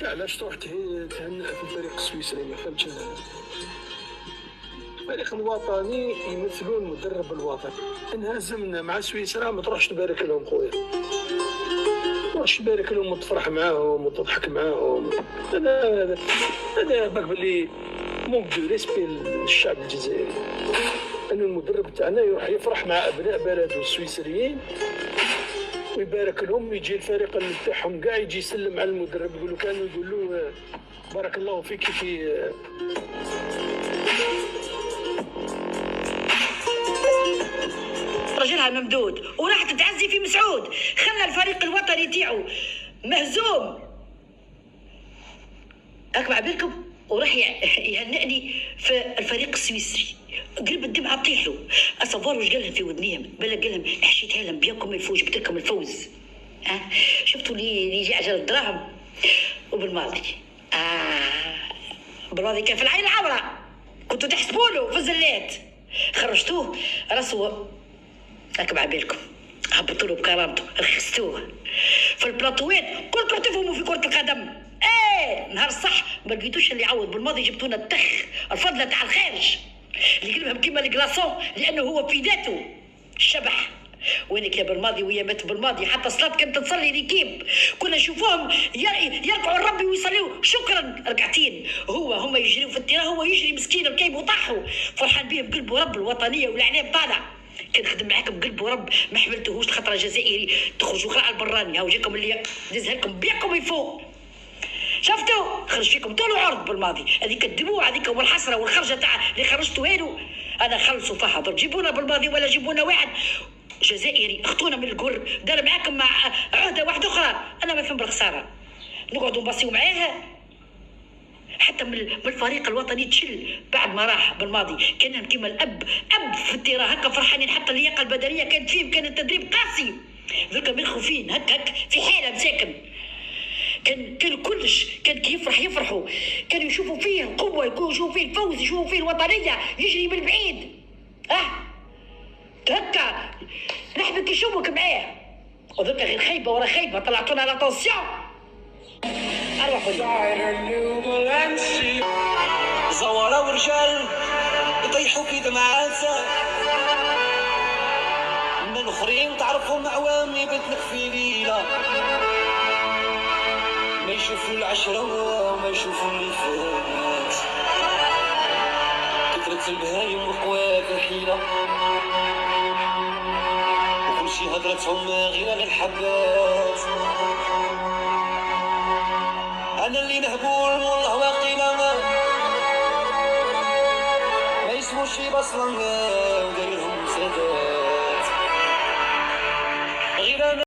علاش تروح تهنأ في الفريق السويسري؟ ما فهمتش انا. الفريق الوطني يمثلون المدرب الوطني. انهزمنا مع سويسرا ما تروحش تبارك لهم خويا، ما تروحش تبارك لهم وتفرح معاهم وتضحك معاهم. هذا باك بلي مونك دو ريسبي للشعب الجزائري. ان المدرب تاعنا يروح يفرح مع ابناء بلده السويسريين ويبارك لهم، يجي الفريق تاعهم كاع يجي يسلم على المدرب، يقولوا كانوا يقولوا له بارك الله فيك في رجلها ممدود وراح تتعزي في مسعود، خلى الفريق الوطني تاعو مهزوم هاك مع بالكم، وراح يهنئني في الفريق السويسري. قلب الدمعه تطيح له. اصفار واش قال لهم في ودنيهم؟ بالك قال لهم حشيتها لهم بياكم الفوز، جبت لكم الفوز. شفتوا اللي يجي عجل الدراهم. وبالماضي بالماضي كان في العين العمراء، كنتوا تحسبوا له في الزلات، خرجتوه راسه هاك مع بالكم، هبطوا له بكرامته، رخصتوه في البلاطوات. كلكم تفهموا في كرة القدم. نهار الصح ما لقيتوش اللي يعوض. بالماضي جبتوا لنا التخ الفضله تاع الخارج اللي قلبهم كيما الكلاصون، لانه هو في ذاته الشبح. وينك يا بالماضي ويا مات بالماضي؟ حتى صلاة كانت تصلي ليكيب، كنا نشوفوهم يركعوا لربي ويصليوا شكرا ركعتين. هما يجريوا في التيران، هو يجري مسكين الكيب وطاحوا. فرحان بيه بقلبه رب الوطنيه والعناب طالع. كان خدم معاكم بقلبه رب ما حملتهوش خطره جزائري تخرجوا خلع البراني. هاو جاكم اللي دزها لكم بيكم يفوق. شفتوا خرج فيكم طول عرض بالماضي. هذيك الدموع هذيك والحسره والخرجه تاع اللي خرجتوا هيلو. انا خلصوا فحضر جيبونا بالماضي ولا جيبونا واحد جزائري اخطونا من القر دار معاكم مع عهده واحده اخرى. انا ما فهم بالخساره نقعدوا نبصيو معاها. حتى من الفريق الوطني تشل بعد ما راح بالماضي. كان كيما الاب في التيرا هكا فرحانين. حتى اللياقه البدنيه كانت فيهم، كان التدريب قاسي. ذوك مخوفين هك في حاله مساكن. كان كلش كان كي يفرحوا، كانوا يشوفوا فيه القوه، يشوفوا فيه الفوز، يشوفوا فيه الوطنيه، يجري من بعيد. هكا نحبك يشوفك معاه. وذوك غير خيبه ورا خيبه طلعتونا على طونسيون. اروحوا زوارة ورجال يطيحوا في دمعات، من اخرين تعرفهم عوامي بنتك في ليله، ما يشوفوا العشرة وما يشوفوا اللي فات. كثرت البهايم وقوات الحيلة، وكل شي هدرتهم غير الحبات. أنا اللي نهبول والله واقيلا ما يسموش شي بصلا ودايرهم سادات.